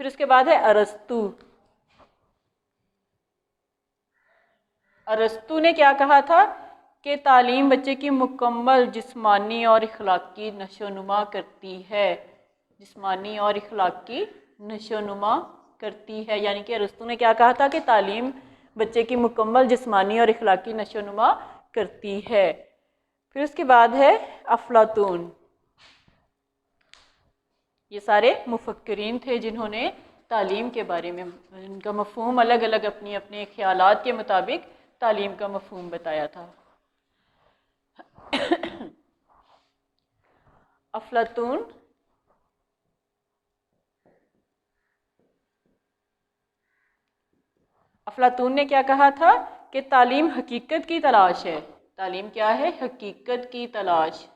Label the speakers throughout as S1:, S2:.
S1: پھر اس کے بعد ہے ارسطو. ارسطو نے کیا کہا تھا کہ تعلیم بچے کی مکمل جسمانی اور اخلاقی نشو و نما کرتی ہے. جسمانی اور اخلاقی نشو و نما کرتی ہے، یعنی کہ ارسطو نے کیا کہا تھا کہ تعلیم بچے کی مکمل جسمانی اور اخلاقی نشو و نما کرتی ہے. پھر اس کے بعد ہے افلاطون. یہ سارے مفکرین تھے جنہوں نے تعلیم کے بارے میں ان کا مفہوم الگ الگ اپنی اپنے خیالات کے مطابق تعلیم کا مفہوم بتایا تھا. افلاطون نے کیا کہا تھا کہ تعلیم حقیقت کی تلاش ہے. تعلیم کیا ہے؟ حقیقت کی تلاش.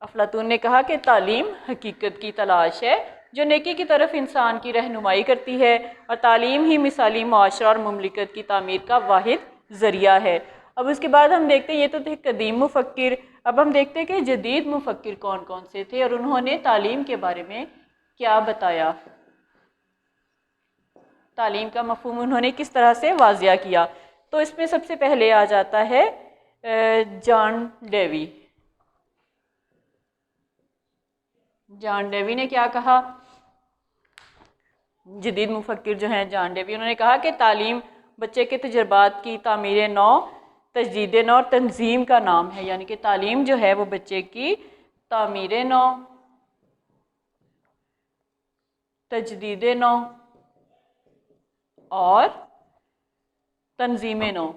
S1: افلاطون نے کہا کہ تعلیم حقیقت کی تلاش ہے جو نیکی کی طرف انسان کی رہنمائی کرتی ہے، اور تعلیم ہی مثالی معاشرہ اور مملکت کی تعمیر کا واحد ذریعہ ہے. اب اس کے بعد ہم دیکھتے ہیں، یہ تو تھے قدیم مفکر. اب ہم دیکھتے ہیں کہ جدید مفکر کون کون سے تھے اور انہوں نے تعلیم کے بارے میں کیا بتایا. تعلیم کا مفہوم انہوں نے کس طرح سے واضح کیا. تو اس میں سب سے پہلے آ جاتا ہے جان ڈیوی. جان ڈیوی نے کیا کہا؟ جدید مفکر جو ہیں جان ڈیوی، انہوں نے کہا کہ تعلیم بچے کے تجربات کی تعمیر نو، تجدید نو اور تنظیم کا نام ہے. یعنی کہ تعلیم جو ہے وہ بچے کی تعمیر نو، تجدید نو اور تنظیم نو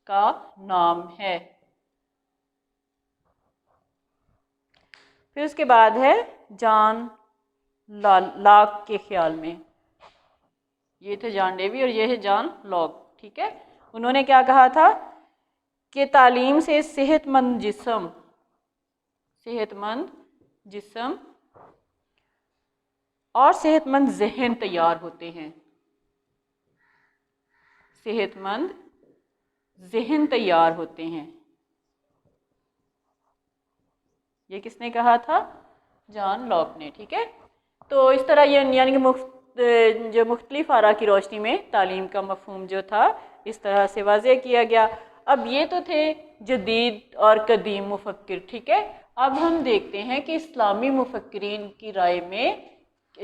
S1: کا نام ہے. پھر اس کے بعد ہے جان لاک کے خیال میں. یہ تھے جان ڈیوی اور یہ ہے جان لاک. ٹھیک ہے، انہوں نے کیا کہا تھا کہ تعلیم سے صحت مند جسم اور صحت مند ذہن تیار ہوتے ہیں. صحت مند ذہن تیار ہوتے ہیں. یہ کس نے کہا تھا؟ جان لاک نے. ٹھیک ہے، تو اس طرح یہ یعنی کہ جو مختلف آراء کی روشنی میں تعلیم کا مفہوم جو تھا اس طرح سے واضح کیا گیا. اب یہ تو تھے جدید اور قدیم مفکر. ٹھیک ہے، اب ہم دیکھتے ہیں کہ اسلامی مفکرین کی رائے میں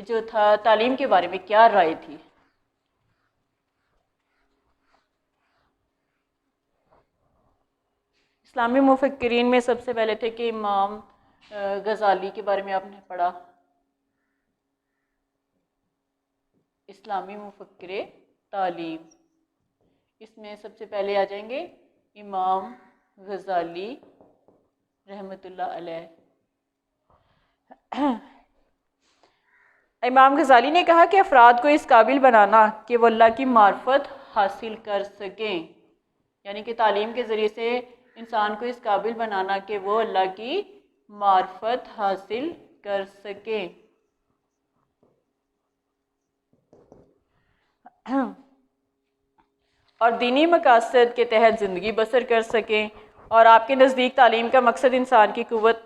S1: جو تھا تعلیم کے بارے میں کیا رائے تھی. اسلامی مفکرین میں سب سے پہلے تھے کہ امام غزالی کے بارے میں آپ نے پڑھا. اسلامی مفکر تعلیم، اس میں سب سے پہلے آ جائیں گے امام غزالی رحمۃ اللہ علیہ. امام غزالی نے کہا کہ افراد کو اس قابل بنانا کہ وہ اللہ کی معرفت حاصل کر سکیں. یعنی کہ تعلیم کے ذریعے سے انسان کو اس قابل بنانا کہ وہ اللہ کی معرفت حاصل کر سکیں. اور دینی مقاصد کے تحت زندگی بسر کر سکیں. اور آپ کے نزدیک تعلیم کا مقصد انسان کی قوت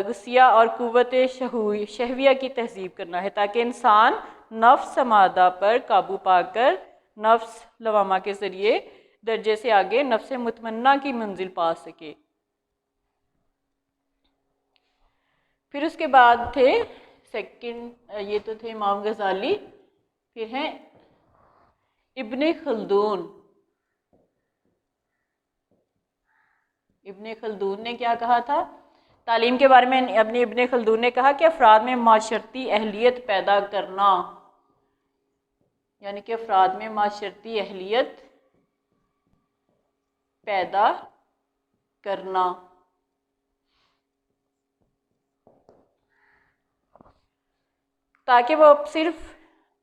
S1: غصیہ اور قوت شہویہ کی تہذیب کرنا ہے، تاکہ انسان نفس مادہ پر قابو پا کر نفس لوامہ کے ذریعے درجے سے آگے نفس مطمئنہ کی منزل پا سکے. پھر اس کے بعد تھے یہ تو تھے امام غزالی. پھر ہیں ابن خلدون. ابن خلدون نے کیا کہا تھا تعلیم کے بارے میں؟ ابن خلدون نے کہا کہ افراد میں معاشرتی اہلیت پیدا کرنا، یعنی کہ افراد میں معاشرتی اہلیت پیدا کرنا. تاکہ وہ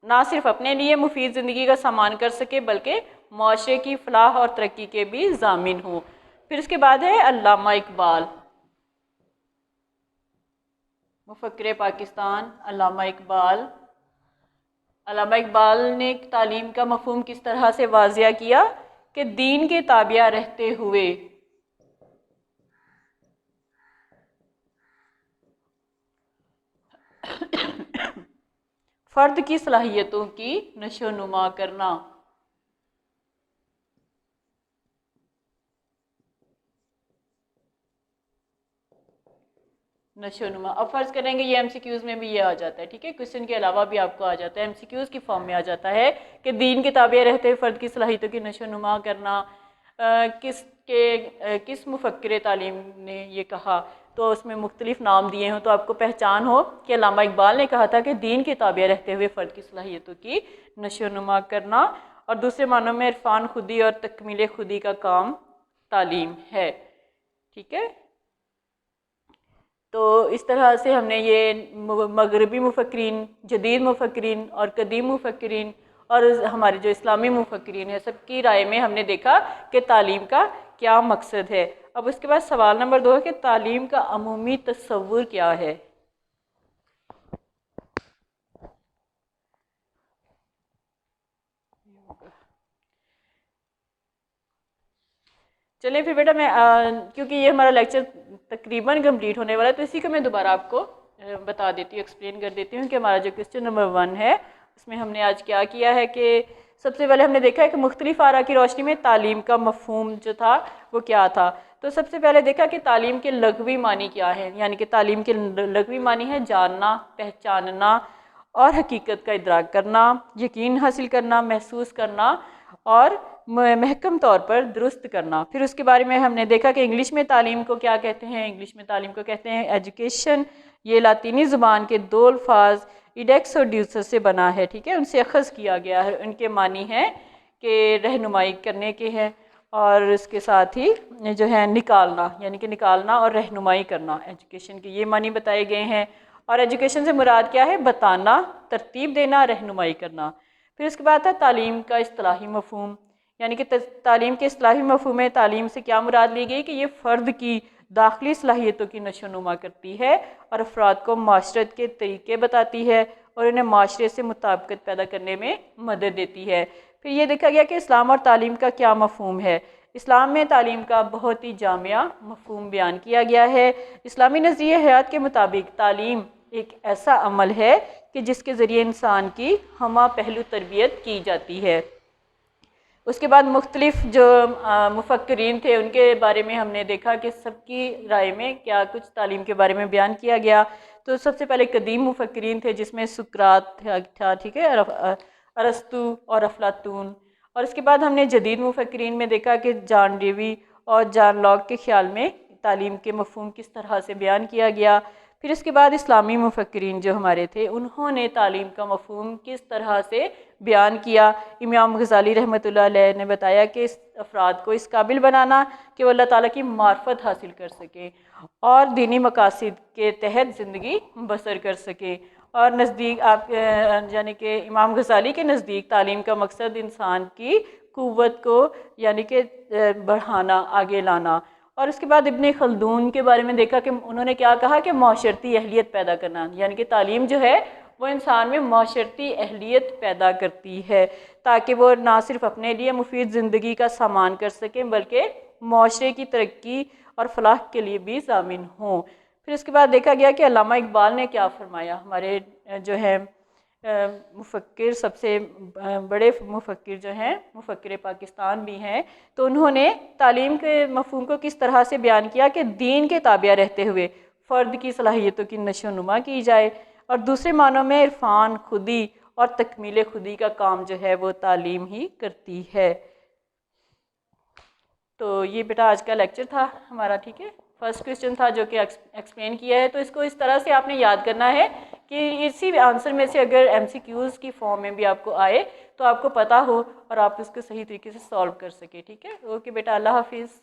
S1: نہ صرف اپنے لیے مفید زندگی کا سامان کر سکے بلکہ معاشرے کی فلاح اور ترقی کے بھی ضامن ہوں. پھر اس کے بعد ہے علامہ اقبال. مفکر پاکستان علامہ اقبال. علامہ اقبال نے تعلیم کا مفہوم کس طرح سے واضح کیا کہ دین کے تابع رہتے ہوئے فرد کی صلاحیتوں کی نشو و نما کرنا. نشو و نما. اب فرض کریں گے یہ ایم سی کیوز میں بھی یہ آ جاتا ہے, ٹھیک ہے, کوشچن کے علاوہ بھی آپ کو آ جاتا ہے, ایم سی کیوز کی فارم میں آ جاتا ہے کہ دین کے تابع رہتے ہوئے فرد کی صلاحیتوں کی نشو و نما کرنا. کس مفکر تعلیم نے یہ کہا, تو اس میں مختلف نام دیے ہوں تو آپ کو پہچان ہو کہ علامہ اقبال نے کہا تھا کہ دین کے تابع رہتے ہوئے فرد کی صلاحیتوں کی نشو و نما کرنا, اور دوسرے معنوں میں عرفان خودی اور تکمیل خودی کا کام تعلیم ہے. ٹھیک ہے, تو اس طرح سے ہم نے یہ مغربی مفکرین, جدید مفکرین اور قدیم مفکرین اور ہمارے جو اسلامی مفکرین ہیں سب کی رائے میں ہم نے دیکھا کہ تعلیم کا کیا مقصد ہے. اب اس کے بعد سوال نمبر 2 ہے کہ تعلیم کا عمومی تصور کیا ہے. چلیں پھر بیٹا میں کیونکہ یہ ہمارا لیکچر تقریباً کمپلیٹ ہونے والا ہے تو اسی کو میں دوبارہ آپ کو بتا دیتی ہوں, ایکسپلین کر دیتی ہوں کہ ہمارا جو کوسچن نمبر 1 ہے اس میں ہم نے آج کیا کیا ہے کہ سب سے پہلے ہم نے دیکھا ہے کہ مختلف آراء کی روشنی میں تعلیم کا مفہوم جو تھا وہ کیا تھا. تو سب سے پہلے دیکھا کہ تعلیم کے لغوی معنی کیا ہے, یعنی کہ تعلیم کے لغوی معنی ہے جاننا, پہچاننا اور حقیقت کا ادراک کرنا, یقین حاصل کرنا, محسوس کرنا اور محکم طور پر درست کرنا. پھر اس کے بارے میں ہم نے دیکھا کہ انگلش میں تعلیم کو کیا کہتے ہیں. انگلش میں تعلیم کو کہتے ہیں ایجوکیشن. یہ لاطینی زبان کے 2 الفاظ ایڈیکس اور ڈیوسس سے بنا ہے, ٹھیک ہے, ان سے اخذ کیا گیا ہے. ان کے معنی ہیں کہ رہنمائی کرنے کے ہیں اور اس کے ساتھ ہی جو ہے نکالنا, یعنی کہ نکالنا اور رہنمائی کرنا. ایجوکیشن کے یہ معنی بتائے گئے ہیں. اور ایجوکیشن سے مراد کیا ہے, بتانا, ترتیب دینا, رہنمائی کرنا. پھر اس کے بعد ہے تعلیم کا اصطلاحی مفہوم, یعنی کہ تعلیم کے اصطلاحی مفہوم میں تعلیم سے کیا مراد لی گئی کہ یہ فرد کی داخلی صلاحیتوں کی نشو و نما کرتی ہے اور افراد کو معاشرت کے طریقے بتاتی ہے اور انہیں معاشرے سے مطابقت پیدا کرنے میں مدد دیتی ہے. پھر یہ دیکھا گیا کہ اسلام اور تعلیم کا کیا مفہوم ہے. اسلام میں تعلیم کا بہت ہی جامع مفہوم بیان کیا گیا ہے. اسلامی نظریہ حیات کے مطابق تعلیم ایک ایسا عمل ہے کہ جس کے ذریعے انسان کی ہمہ پہلو تربیت کی جاتی ہے. اس کے بعد مختلف جو مفکرین تھے ان کے بارے میں ہم نے دیکھا کہ سب کی رائے میں کیا کچھ تعلیم کے بارے میں بیان کیا گیا. تو سب سے پہلے قدیم مفکرین تھے جس میں سقراط تھا, ٹھیک ہے, ارسطو اور افلاطون. اور اس کے بعد ہم نے جدید مفکرین میں دیکھا کہ جان ڈیوی اور جان لاک کے خیال میں تعلیم کے مفہوم کس طرح سے بیان کیا گیا. پھر اس کے بعد اسلامی مفکرین جو ہمارے تھے انہوں نے تعلیم کا مفہوم کس طرح سے بیان کیا. امام غزالی رحمۃ اللہ علیہ نے بتایا کہ اس افراد کو اس قابل بنانا کہ وہ اللہ تعالیٰ کی معرفت حاصل کر سکیں اور دینی مقاصد کے تحت زندگی بسر کر سکیں. اور نزدیک آپ یعنی کہ امام غزالی کے نزدیک تعلیم کا مقصد انسان کی قوت کو یعنی کہ بڑھانا, آگے لانا. اور اس کے بعد ابن خلدون کے بارے میں دیکھا کہ انہوں نے کیا کہا کہ معاشرتی اہلیت پیدا کرنا, یعنی کہ تعلیم جو ہے وہ انسان میں معاشرتی اہلیت پیدا کرتی ہے تاکہ وہ نہ صرف اپنے لیے مفید زندگی کا سامان کر سکیں بلکہ معاشرے کی ترقی اور فلاح کے لیے بھی ضامن ہوں. پھر اس کے بعد دیکھا گیا کہ علامہ اقبال نے کیا فرمایا. ہمارے جو ہے مفکر, سب سے بڑے مفکر جو ہیں, مفکر پاکستان بھی ہیں, تو انہوں نے تعلیم کے مفہوم کو کس طرح سے بیان کیا کہ دین کے تابع رہتے ہوئے فرد کی صلاحیتوں کی نشو و نما کی جائے اور دوسرے معنوں میں عرفان خودی اور تکمیل خودی کا کام جو ہے وہ تعلیم ہی کرتی ہے. تو یہ بیٹا آج کا لیکچر تھا ہمارا, ٹھیک ہے. فرسٹ کوسچن تھا جو کہ ایکسپلین کیا ہے, تو اس کو اس طرح سے آپ نے یاد کرنا ہے کہ اسی آنسر میں سے اگر ایم سی کیوز کی فارم میں بھی آپ کو آئے تو آپ کو پتہ ہو اور آپ اس کو صحیح طریقے سے سالو کر سکیں, ٹھیک ہے. اوکے بیٹا, اللہ حافظ.